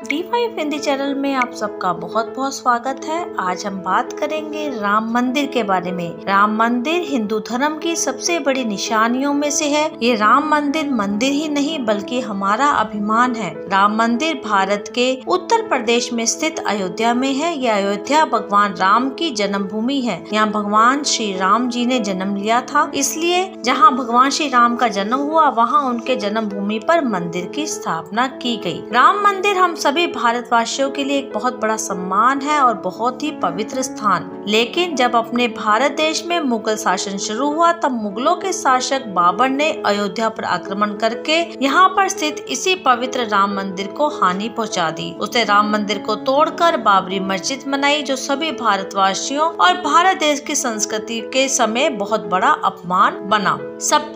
D5 Hindi channel में आप सबका बहुत बहुत स्वागत है। आज हम बात करेंगे राम मंदिर के बारे में। राम मंदिर हिंदू धर्म की सबसे बड़ी निशानियों में से है। ये राम मंदिर ही नहीं बल्कि हमारा अभिमान है। राम मंदिर भारत के उत्तर प्रदेश में स्थित अयोध्या में है। यह अयोध्या भगवान राम की जन्मभूमि है। यहाँ भगवान श्री राम जी ने जन्म लिया था, इसलिए जहाँ भगवान श्री राम का जन्म हुआ वहाँ उनके जन्मभूमि पर मंदिर की स्थापना की गई। राम मंदिर हम सभी भारतवासियों के लिए एक बहुत बड़ा सम्मान है और बहुत ही पवित्र स्थान। लेकिन जब अपने भारत देश में मुगल शासन शुरू हुआ तब मुगलों के शासक बाबर ने अयोध्या पर आक्रमण करके यहाँ पर स्थित इसी पवित्र राम मंदिर को हानि पहुँचा दी। उसने राम मंदिर को तोड़कर बाबरी मस्जिद बनाई, जो सभी भारतवासियों और भारत देश की संस्कृति के समय बहुत बड़ा अपमान बना।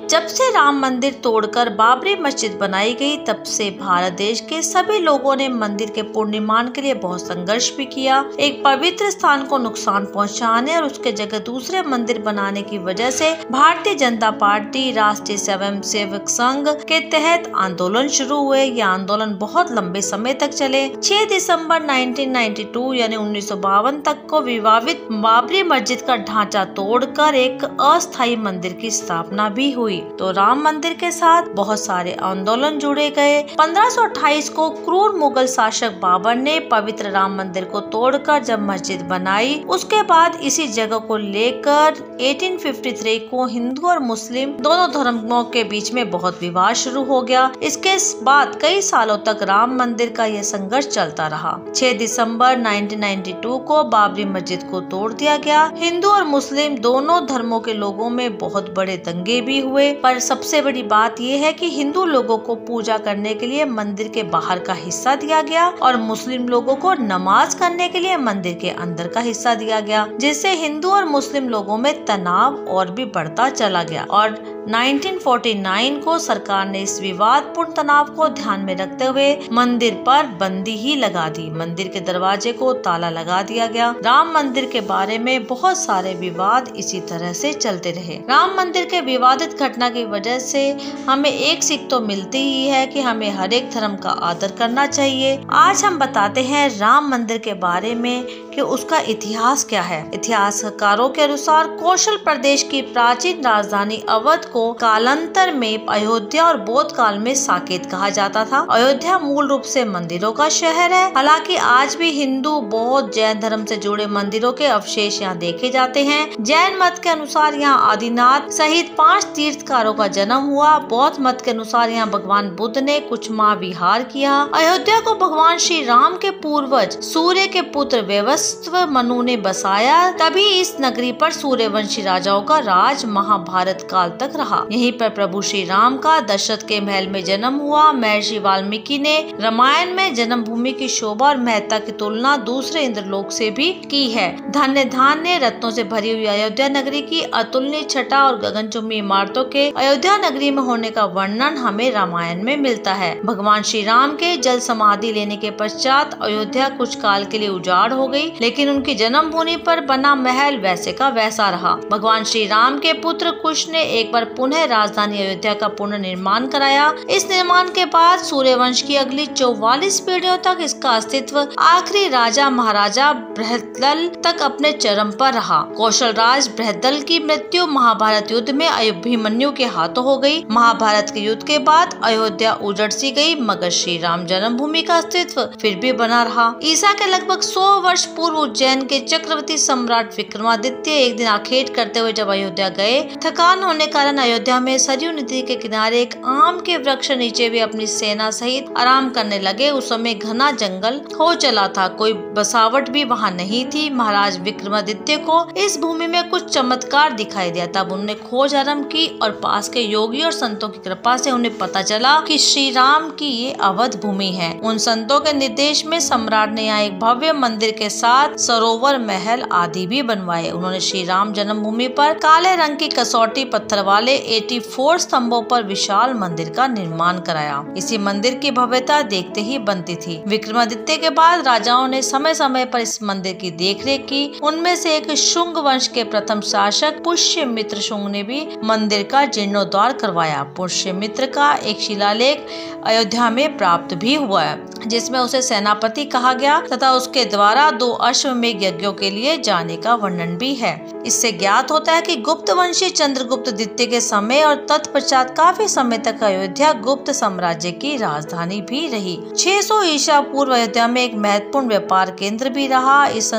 जब से राम मंदिर तोड़कर बाबरी मस्जिद बनाई गई तब से भारत देश के सभी लोगों ने मंदिर के पुनर्निर्माण के लिए बहुत संघर्ष भी किया। एक पवित्र स्थान को नुकसान पहुंचाने और उसके जगह दूसरे मंदिर बनाने की वजह से भारतीय जनता पार्टी राष्ट्रीय स्वयं सेवक संघ के तहत आंदोलन शुरू हुए। यह आंदोलन बहुत लंबे समय तक चले। 6 दिसंबर 1992 यानी 1952 तक को विवादित बाबरी मस्जिद का ढांचा तोड़कर एक अस्थायी मंदिर की स्थापना भी हुई। तो राम मंदिर के साथ बहुत सारे आंदोलन जुड़े गए। 1528 को क्रूर मुगल शासक बाबर ने पवित्र राम मंदिर को तोड़कर जब मस्जिद बनाई, उसके बाद इसी जगह को लेकर 1853 को हिंदू और मुस्लिम दोनों धर्मों के बीच में बहुत विवाद शुरू हो गया। इसके बाद कई सालों तक राम मंदिर का यह संघर्ष चलता रहा। 6 दिसंबर 1992 को बाबरी मस्जिद को तोड़ दिया गया। हिंदू और मुस्लिम दोनों धर्मों के लोगों में बहुत बड़े दंगे भी हुए, पर सबसे बड़ी बात यह है कि हिंदू लोगों को पूजा करने के लिए मंदिर के बाहर का हिस्सा दिया गया और मुस्लिम लोगों को नमाज करने के लिए मंदिर के अंदर का हिस्सा दिया गया, जिससे हिंदू और मुस्लिम लोगों में तनाव और भी बढ़ता चला गया। और 1949 को सरकार ने इस विवादपूर्ण तनाव को ध्यान में रखते हुए मंदिर पर बंदी ही लगा दी। मंदिर के दरवाजे को ताला लगा दिया गया। राम मंदिर के बारे में बहुत सारे विवाद इसी तरह से चलते रहे। राम मंदिर के विवादित घटना की वजह से हमें एक सीख तो मिलती ही है कि हमें हर एक धर्म का आदर करना चाहिए। आज हम बताते हैं राम मंदिर के बारे में कि उसका इतिहास क्या है। इतिहासकारों के अनुसार कौशल प्रदेश की प्राचीन राजधानी अवध को कालांतर में अयोध्या और बौद्ध काल में साकेत कहा जाता था। अयोध्या मूल रूप से मंदिरों का शहर है। हालांकि आज भी हिंदू, बौद्ध, जैन धर्म से जुड़े मंदिरों के अवशेष यहाँ देखे जाते हैं। जैन मत के अनुसार यहाँ आदिनाथ सहित 5 तीर्थकारों का जन्म हुआ। बौद्ध मत के अनुसार यहाँ भगवान बुद्ध ने कुछ माह विहार किया। अयोध्या को भगवान श्री राम के पूर्वज सूर्य के पुत्र वैवस्वत मनु ने बसाया। तभी इस नगरी पर सूर्यवंशी राजाओं का राज महाभारत काल तक रहा। यहीं पर प्रभु श्री राम का दशरथ के महल में जन्म हुआ। महर्षि वाल्मीकि ने रामायण में जन्मभूमि की शोभा और महत्ता की तुलना दूसरे इंद्रलोक से भी की है। धन्य धान्य रत्नों से भरी हुई अयोध्या नगरी की अतुलनीय छटा और गगनचुंबी इमारतों के अयोध्या नगरी में होने का वर्णन हमें रामायण में मिलता है। भगवान श्री राम के जल समाधि लेने के पश्चात अयोध्या कुछ काल के लिए उजाड़ हो गई, लेकिन उनकी जन्मभूमि पर बना महल वैसे का वैसा रहा। भगवान श्री राम के पुत्र कुश ने एक बार पुनः राजधानी अयोध्या का पुनर्निर्माण कराया। इस निर्माण के बाद सूर्यवंश की अगली 44 पीढ़ियों तक इसका अस्तित्व आखिरी राजा महाराजा बृहदल तक अपने चरम पर रहा। कौशल राज बृहदल की मृत्यु महाभारत युद्ध में अभिमन्यु के हाथों हो गई। महाभारत के युद्ध के बाद अयोध्या उजड़ सी गई, मगर श्री राम जन्मभूमि का अस्तित्व फिर भी बना रहा। ईसा के लगभग 100 वर्ष पूर्व उज्जैन के चक्रवर्ती सम्राट विक्रमादित्य एक दिन आखेट करते हुए जब अयोध्या गए, थकान होने कारण अयोध्या में सरयू नदी के किनारे एक आम के वृक्ष नीचे वे अपनी सेना सहित आराम करने लगे। उस समय घना जंगल हो चला था, कोई बसावट भी वहाँ नहीं थी। महाराज विक्रमादित्य को इस भूमि में कुछ चमत्कार दिखाई दिया। तब उन्होंने खोज आरंभ की और पास के योगी और संतों की कृपा से उन्हें पता चला कि श्री राम की ये अवध भूमि है। उन संतों के निर्देश में सम्राट ने यहाँ एक भव्य मंदिर के साथ सरोवर, महल आदि भी बनवाए। उन्होंने श्री राम जन्मभूमि पर काले रंग की कसौटी पत्थर वाले 84 स्तंभों पर विशाल मंदिर का निर्माण कराया। इसी मंदिर की भव्यता देखते ही बनती थी। विक्रमादित्य के बाद राजाओं ने समय समय पर इस मंदिर की देखरेख की। उनमें से एक शुंग वंश के प्रथम शासक पुष्यमित्र शुंग ने भी मंदिर का जीर्णोद्धार करवाया। पुष्यमित्र का एक शिलालेख अयोध्या में प्राप्त भी हुआ है। जिसमें उसे सेनापति कहा गया तथा उसके द्वारा 2 अश्वमेध यज्ञों के लिए जाने का वर्णन भी है। इससे ज्ञात होता है कि गुप्त वंशी चंद्रगुप्त द्वितीय के समय और तत्पश्चात काफी समय तक अयोध्या गुप्त साम्राज्य की राजधानी भी रही। 600 ईसा पूर्व अयोध्या में एक महत्वपूर्ण व्यापार केंद्र भी रहा। इस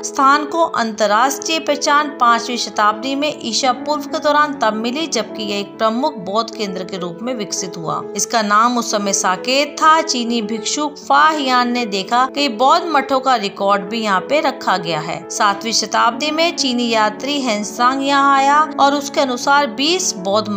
स्थान को अंतर्राष्ट्रीय पहचान 5वीं शताब्दी में ईसा पूर्व के दौरान तब मिली जबकि यह एक प्रमुख बौद्ध केंद्र के रूप में विकसित हुआ। इसका नाम उस समय साकेत था। चीनी भिक्षु फा हियान ने देखा कि बौद्ध मठों का रिकॉर्ड भी यहाँ पे रखा गया है। 7वीं शताब्दी में चीनी यात्री हेनसांग यहाँ आया और उसके अनुसार 20 बौद्ध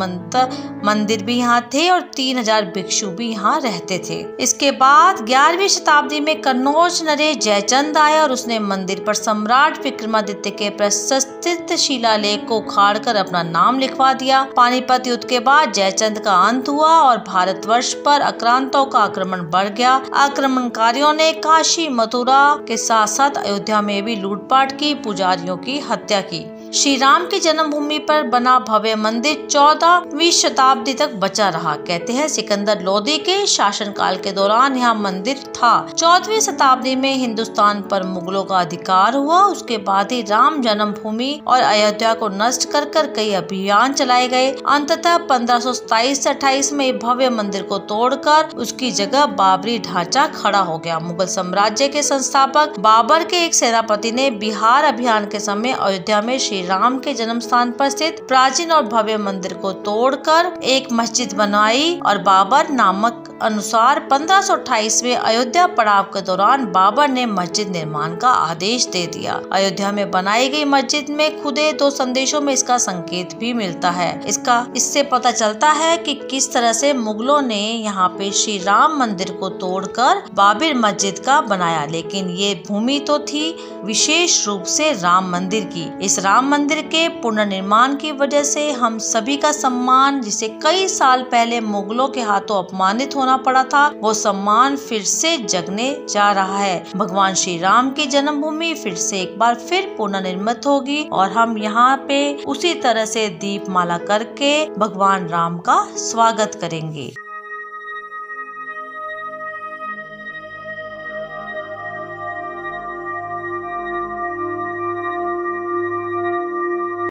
मंदिर भी यहाँ थे और 3000 भिक्षु भी यहाँ रहते थे। इसके बाद 11वीं शताब्दी में कन्नौज नरेश जयचंद आया और उसने मंदिर पर सम्राट विक्रमादित्य के प्रतिष्ठित शिलालेख को उखाड़कर अपना नाम लिखवा दिया। पानीपत युद्ध के बाद जयचंद का अंत हुआ और भारतवर्ष पर आक्रांतों का आक्रमण बढ़ गया। आक्रमणकारियों ने काशी मथुरा के साथ साथ अयोध्या में भी लूटपाट की, पुजारियों की हत्या की। श्री राम की जन्मभूमि पर बना भव्य मंदिर 14वीं शताब्दी तक बचा रहा। कहते हैं सिकंदर लोदी के शासनकाल के दौरान यहाँ मंदिर था। 14वीं शताब्दी में हिंदुस्तान पर मुगलों का अधिकार हुआ। उसके बाद ही राम जन्मभूमि और अयोध्या को नष्ट कर कई अभियान चलाए गए। अंततः 1527 से 28 में भव्य मंदिर को तोड़कर उसकी जगह बाबरी ढांचा खड़ा हो गया। मुगल साम्राज्य के संस्थापक बाबर के एक सेनापति ने बिहार अभियान के समय अयोध्या में श्री राम के जन्म स्थान पर स्थित प्राचीन और भव्य मंदिर को तोड़कर एक मस्जिद बनाई और बाबर नामक अनुसार 1528 में अयोध्या पड़ाव के दौरान बाबर ने मस्जिद निर्माण का आदेश दे दिया। अयोध्या में बनाई गई मस्जिद में खुदे 2 संदेशों में इसका संकेत भी मिलता है। इससे पता चलता है कि किस तरह से मुगलों ने यहाँ पे श्री राम मंदिर को तोड़कर बाबर मस्जिद का बनाया, लेकिन ये भूमि तो थी विशेष रूप से राम मंदिर की। इस राम मंदिर के पुनर्निर्माण की वजह से हम सभी का सम्मान, जिसे कई साल पहले मुगलों के हाथों अपमानित होना पड़ा था, वो सम्मान फिर से जगने जा रहा है। भगवान श्री राम की जन्मभूमि फिर से एक बार फिर पुनर्निर्मित होगी और हम यहाँ पे उसी तरह से दीपमाला करके भगवान राम का स्वागत करेंगे।